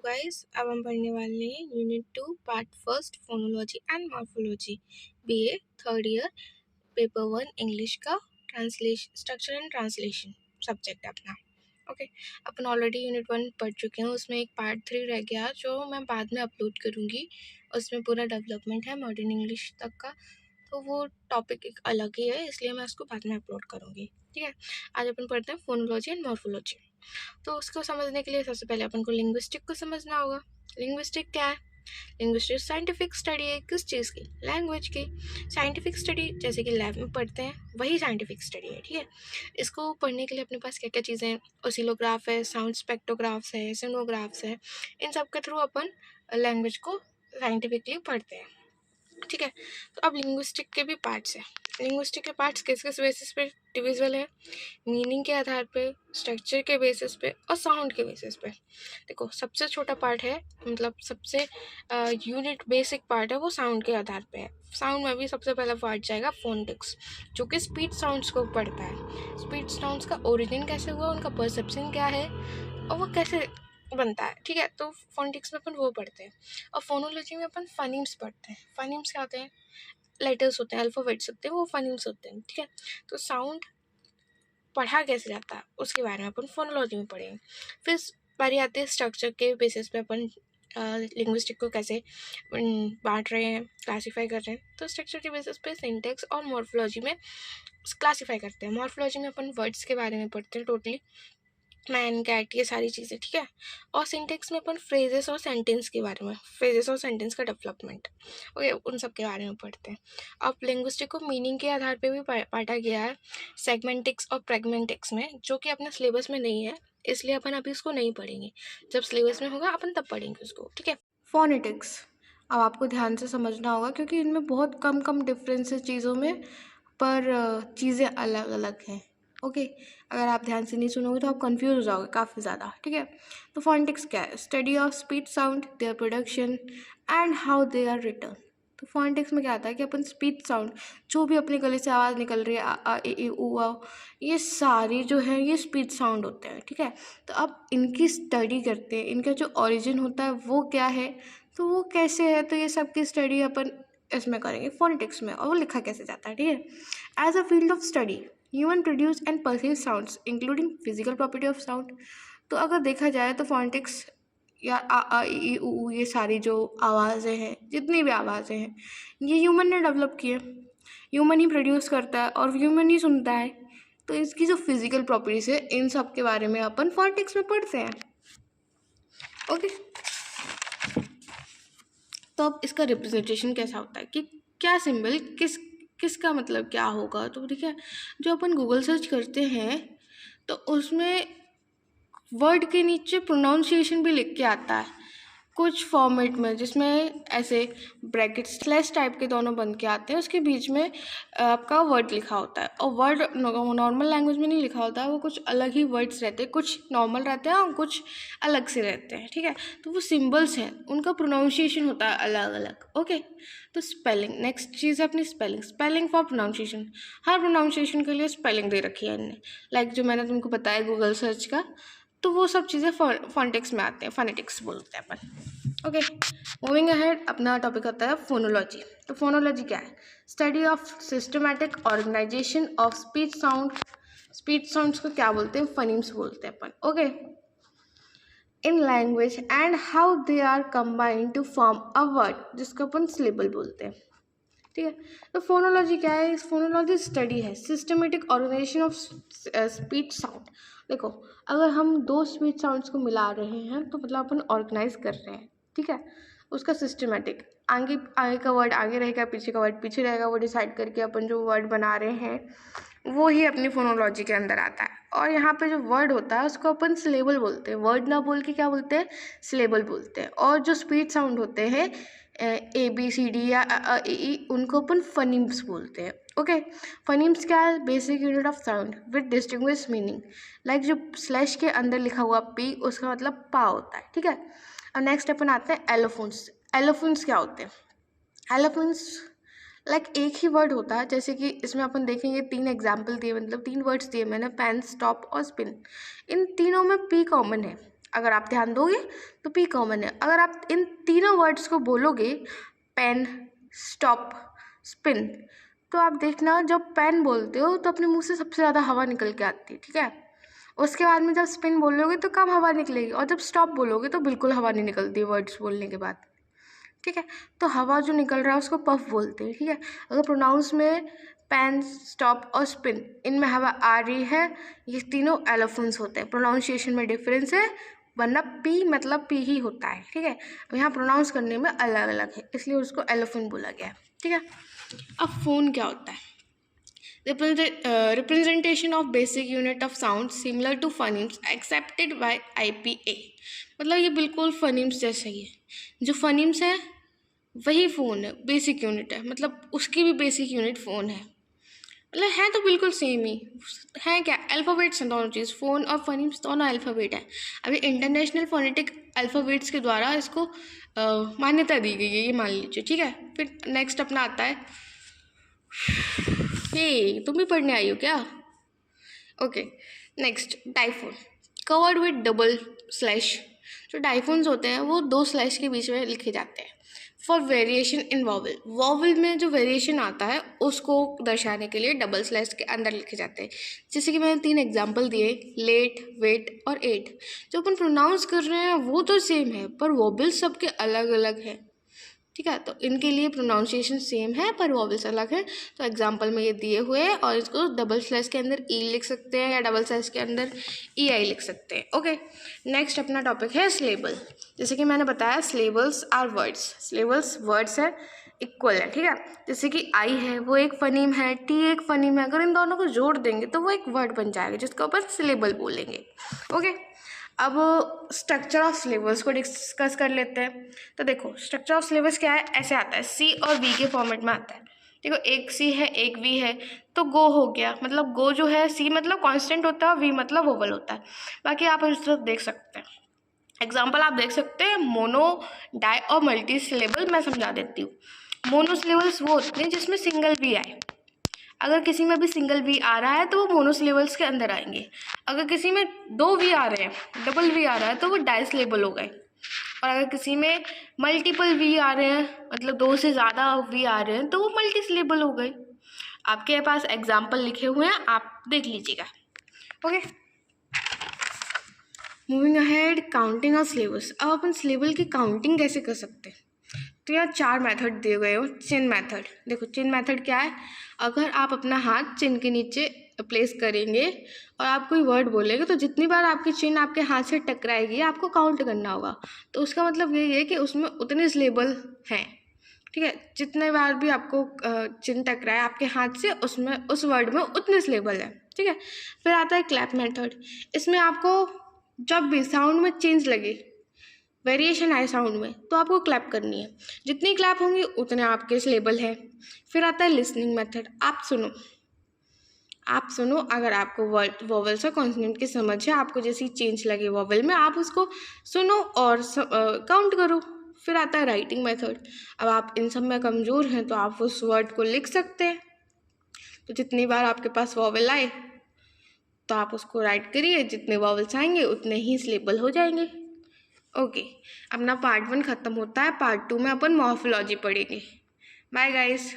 Guys, अब हम पढ़ने वाले हैं unit 2 part first phonology and morphology BA third year paper 1 English का translation structure and translation subject अपना। ओके, अपन ऑलरेडी यूनिट 1 पढ़ चुके हैं, उसमें एक पार्ट 3 रह गया जो मैं बाद में अपलोड करूँगी। उसमें पूरा डेवलपमेंट है मॉडर्न इंग्लिश तक का, तो वो टॉपिक एक अलग ही है, इसलिए मैं उसको बाद में अपलोड करूँगी। ठीक है, आज अपन पढ़ते हैं फोनोलॉजी एंड मॉर्फोलॉजी। तो उसको समझने के लिए सबसे पहले अपन को लिंग्विस्टिक को समझना होगा। लिंग्विस्टिक क्या है? लिंग्विस्टिक साइंटिफिक स्टडी है किस चीज़ की? लैंग्वेज की। साइंटिफिक स्टडी जैसे कि लैब में पढ़ते हैं वही साइंटिफिक स्टडी है। ठीक है, इसको पढ़ने के लिए अपने पास क्या क्या चीज़ें हैं? ओसिलोग्राफ है, साउंड स्पेक्ट्रोग्राफ्स है, सिनोग्राफ्स है। इन सब के थ्रू अपन लैंग्वेज को साइंटिफिकली पढ़ते हैं। ठीक है, तो अब लिंग्विस्टिक के भी पार्ट्स हैं। लिंग्विस्टिक के पार्ट्स किस किस बेसिस पे डिविजिबल है? मीनिंग के आधार पे, स्ट्रक्चर के बेसिस पे और साउंड के बेसिस पे। देखो, सबसे छोटा पार्ट है, मतलब सबसे यूनिट बेसिक पार्ट है, वो साउंड के आधार पे है। साउंड में भी सबसे पहला पार्ट जाएगा फोनेटिक्स, जो कि स्पीच साउंड्स को पढ़ता है। स्पीच साउंड्स का ओरिजिन कैसे हुआ, उनका परसेप्शन क्या है और वो कैसे बनता है। ठीक है, तो फोनेटिक्स में अपन वो पढ़ते हैं। और फोनोलॉजी में अपन फनीम्स पढ़ते हैं। फनीम्स क्या होते हैं? लेटर्स होते हैं, अल्फ़ाबेट्स होते हैं, वो फनीम्स होते हैं। ठीक है, तो साउंड पढ़ा कैसे जाता है उसके बारे में अपन फोनोलॉजी में पढ़ेंगे। फिर बारी आती है स्ट्रक्चर के बेसिस पे अपन लिंग्विस्टिक को कैसे बांट रहे हैं, क्लासीफाई कर रहे हैं। तो स्ट्रक्चर के बेसिस पे सिंटेक्स और मॉर्फोलॉजी में क्लासीफाई करते हैं। मॉर्फोलॉजी में अपन वर्ड्स के बारे में पढ़ते हैं, टोटली मैन कैट ये सारी चीज़ें। ठीक है, और सिंटेक्स में अपन फ्रेजेस और सेंटेंस के बारे में, फ्रेजेस और सेंटेंस का डेवलपमेंट, ओके, उन सब के बारे में पढ़ते हैं। अब लिंग्विस्टिक को मीनिंग के आधार पे भी बांटा गया है सेगमेंटिक्स और प्रैग्मेंटिक्स में, जो कि अपने सिलेबस में नहीं है, इसलिए अपन अभी इसको नहीं पढ़ेंगे। जब सिलेबस में होगा अपन तब पढ़ेंगे उसको। ठीक है, फोनेटिक्स अब आपको ध्यान से समझना होगा, क्योंकि इनमें बहुत कम डिफरेंस है चीज़ों में, पर चीज़ें अलग अलग हैं। ओके, अगर आप ध्यान से नहीं सुनोगे तो आप कंफ्यूज हो जाओगे काफ़ी ज़्यादा। ठीक है, तो फोनेटिक्स क्या है? Study of speech sound, their production and how they are return. तो फोनेटिक्स में क्या आता है कि अपन स्पीच साउंड, जो भी अपने गले से आवाज़ निकल रही है, आ ए ई उ आ, ये सारी जो है ये स्पीच साउंड होते हैं। ठीक है, तो अब इनकी स्टडी करते हैं, इनका जो ओरिजिन होता है वो क्या है, तो वो कैसे है, तो ये सब की स्टडी अपन इसमें करेंगे फोनेटिक्स में, और वो लिखा कैसे जाता है। ठीक है, as a field of study human produce and perceive sounds including physical property of sound. तो अगर देखा जाए तो फोनेटिक्स या आ ई उ ये सारी जो आवाज़ें हैं, जितनी भी आवाज़ें हैं, ये ह्यूमन ने डेवलप की है, ह्यूमन ही प्रोड्यूस करता है और ह्यूमन ही सुनता है। तो इसकी जो फिजिकल प्रॉपर्टीज है, इन सब के बारे में अपन फोनेटिक्स में पढ़ते हैं। ओके, तो अब इसका रिप्रेजेंटेशन कैसा होता है कि क्या सिंबल किसका मतलब क्या होगा। तो ठीक है, जो अपन गूगल सर्च करते हैं तो उसमें वर्ड के नीचे प्रोनाउंसिएशन भी लिख के आता है कुछ फॉर्मेट में, जिसमें ऐसे ब्रैकेट स्लैश टाइप के दोनों बन के आते हैं, उसके बीच में आपका वर्ड लिखा होता है। और वर्ड नॉर्मल लैंग्वेज में नहीं लिखा होता है, वो कुछ अलग ही वर्ड्स रहते हैं, कुछ नॉर्मल रहते हैं और कुछ अलग से रहते हैं। ठीक है, तो वो सिंबल्स हैं, उनका प्रोनाउंसिएशन होता है अलग अलग। ओके, तो स्पेलिंग नेक्स्ट चीज़ है अपनी spelling for pronunciation. Her pronunciation के लिए स्पेलिंग दे रखी है इनने, लाइक जो मैंने तुमको बताया गूगल सर्च का, तो वो सब चीज़ें फोनेटिक्स में आते हैं, फोनेटिक्स बोलते हैं अपन। ओके, मूविंग अहेड, अपना टॉपिक होता है फोनोलॉजी। तो फोनोलॉजी क्या है? Study of systematic organization of speech sound. Speech sounds को क्या बोलते हैं? फनीम्स बोलते हैं अपन। Okay, in language and how they are combined to form a word, जिसको अपन सिलेबल बोलते हैं। ठीक है, तो फोनोलॉजी क्या है? इस फोनोलॉजी स्टडी है systematic organization of speech sound. देखो, अगर हम दो स्पीच साउंड्स को मिला रहे हैं तो मतलब अपन ऑर्गेनाइज कर रहे हैं। ठीक है, उसका सिस्टमेटिक, आगे आगे का वर्ड आगे रहेगा, पीछे का वर्ड पीछे रहेगा, वो डिसाइड करके अपन जो वर्ड बना रहे हैं वो ही अपनी फोनोलॉजी के अंदर आता है। और यहाँ पे जो वर्ड होता है उसको अपन सिलेबल बोलते हैं, वर्ड ना बोल के क्या बोलते हैं? सिलेबल बोलते हैं। और जो स्पीच साउंड होते हैं ए बी सी डी या ई, उनको अपन फनीम्स बोलते हैं। ओके, फनीम्स क्या है? Basic unit of sound with distinguish meaning. Like जो स्लैश के अंदर लिखा हुआ पी, उसका मतलब पा होता है। ठीक है, अब नेक्स्ट अपन आते हैं एलोफोन्स। एलोफोन्स क्या होते हैं? एलोफोन्स लाइक एक ही वर्ड होता है, जैसे कि इसमें अपन देखेंगे 3 एग्जाम्पल दिए, मतलब 3 वर्ड्स दिए मैंने, पेन, स्टॉप और स्पिन। इन तीनों में पी कॉमन है। अगर आप ध्यान दोगे तो पी कॉमन है। अगर आप इन तीनों वर्ड्स को बोलोगे, पेन, स्टॉप, स्पिन, तो आप देखना जब पेन बोलते हो तो अपने मुंह से सबसे ज़्यादा हवा निकल के आती है, ठीक है। उसके बाद में जब स्पिन बोलोगे तो कम हवा निकलेगी, और जब स्टॉप बोलोगे तो बिल्कुल हवा नहीं निकलती वर्ड्स बोलने के बाद, ठीक है। तो हवा जो निकल रहा है उसको पफ बोलते हैं, ठीक है। अगर प्रोनाउंस में पेन, स्टॉप और स्पिन, इनमें हवा आ रही है, ये तीनों एलोफोन्स होते हैं। प्रोनाउंसिएशन में डिफरेंस है, वरना पी मतलब पी ही होता है, ठीक है। अब यहाँ प्रोनाउंस करने में अलग अलग है, इसलिए उसको एलोफोन बोला गया है, ठीक है। अब फोन क्या होता है? Representation of basic unit of sound similar to phonemes accepted by IPA। मतलब ये बिल्कुल फनीम्स जैसा ही है। जो फनीम्स है वही फ़ोन है, बेसिक यूनिट है, मतलब उसकी भी बेसिक यूनिट फ़ोन है। मतलब है तो बिल्कुल सेम ही है। क्या अल्फ़ाबेट्स हैं दोनों चीज़, फ़ोन और फनीम्स दोनों अल्फ़ाबेट है। अभी इंटरनेशनल फोनेटिक अल्फ़ाबेट्स के द्वारा इसको मान्यता दी गई है, ये मान लीजिए, ठीक है। फिर नेक्स्ट अपना आता है, हे तुम भी पढ़ने आई हो क्या? Okay, next diphone, covered with double slash. जो डाइफोन्स होते हैं वो 2 स्लैश के बीच में लिखे जाते हैं। For variation in vowel, vowel में जो वेरिएशन आता है उसको दर्शाने के लिए डबल स्लैश के अंदर लिखे जाते हैं। जैसे कि मैंने 3 एग्जांपल दिए, लेट, वेट और एट। जो अपन प्रोनाउंस कर रहे हैं वो तो सेम है, पर वॉवल सबके अलग अलग है, ठीक है। तो इनके लिए प्रोनाउंसिएशन सेम है पर वॉवल्स अलग है। तो एग्जांपल में ये दिए हुए हैं, और इसको डबल स्लैश के अंदर ई लिख सकते हैं या डबल स्लैश के अंदर EI लिख सकते हैं। ओके, नेक्स्ट अपना टॉपिक है स्लेबल। जैसे कि मैंने बताया स्लेबल्स आर वर्ड्स, स्लेबल्स वर्ड्स है, इक्वल है, ठीक है। जैसे कि आई है वो एक फनीम है, टी एक फनीम है, अगर इन दोनों को जोड़ देंगे तो वो एक वर्ड बन जाएगा जिसको अपन स्लेबल बोलेंगे। ओके, अब स्ट्रक्चर ऑफ सिलेबस को डिस्कस कर लेते हैं। तो देखो स्ट्रक्चर ऑफ सिलेबस क्या है, ऐसे आता है, C और V के फॉर्मेट में आता है। देखो एक C है एक V है, तो गो हो गया, मतलब गो जो है C मतलब कांस्टेंट होता है, V मतलब वोवल होता है। बाकी आप इस तरफ देख सकते हैं, एग्जाम्पल आप देख सकते हैं, मोनो, डाई और मल्टी सिलेबल। मैं समझा देती हूँ। मोनो सिलेबल्स वो होते हैं जिसमें सिंगल V आए। अगर किसी में भी सिंगल V आ रहा है तो वो मोनोसिलेबल्स के अंदर आएंगे। अगर किसी में 2 V आ रहे हैं, डबल V आ रहा है, तो वो डाइसिलेबल हो गए। और अगर किसी में मल्टीपल V आ रहे हैं, मतलब 2 से ज़्यादा V आ रहे हैं, तो वो मल्टीसिलेबल हो गए। आपके पास एग्जाम्पल लिखे हुए हैं, आप देख लीजिएगा। Okay, moving ahead, counting of syllabus. अब अपन सिलेबल की काउंटिंग कैसे कर सकते हैं? तो यहाँ 4 मेथड दिए गए हो। चिन मेथड, देखो चिन मेथड क्या है, अगर आप अपना हाथ चिन के नीचे प्लेस करेंगे और आप कोई वर्ड बोलेंगे तो जितनी बार आपकी चिन आपके हाथ से टकराएगी आपको काउंट करना होगा। तो उसका मतलब यही है कि उसमें उतने सिलेबल हैं, ठीक है। जितने बार भी आपको चिन टकराए आपके हाथ से, उसमें उस वर्ड में उतने सिलेबल है, ठीक है। फिर आता है क्लैप मेथड। इसमें आपको जब भी साउंड में चेंज लगे, वेरिएशन आए साउंड में, तो आपको क्लैप करनी है। जितनी क्लैप होंगी उतने आपके सिलेबल है। फिर आता है लिसनिंग मेथड। आप सुनो, अगर आपको वर्ड वोवल्स और कॉन्सोनेंट की समझ है, आपको जैसी चेंज लगे वोवल में, आप उसको सुनो और काउंट करो। फिर आता है राइटिंग मेथड। अब आप इन सब में कमज़ोर हैं तो आप उस वर्ड को लिख सकते हैं। तो जितनी बार आपके पास वोवल आए तो आप उसको राइट करिए, जितने वोवल्स आएंगे उतने ही सिलेबल हो जाएंगे। ओके, अपना पार्ट 1 ख़त्म होता है। पार्ट 2 में अपन मॉर्फोलॉजी पढ़ेंगे। Bye guys.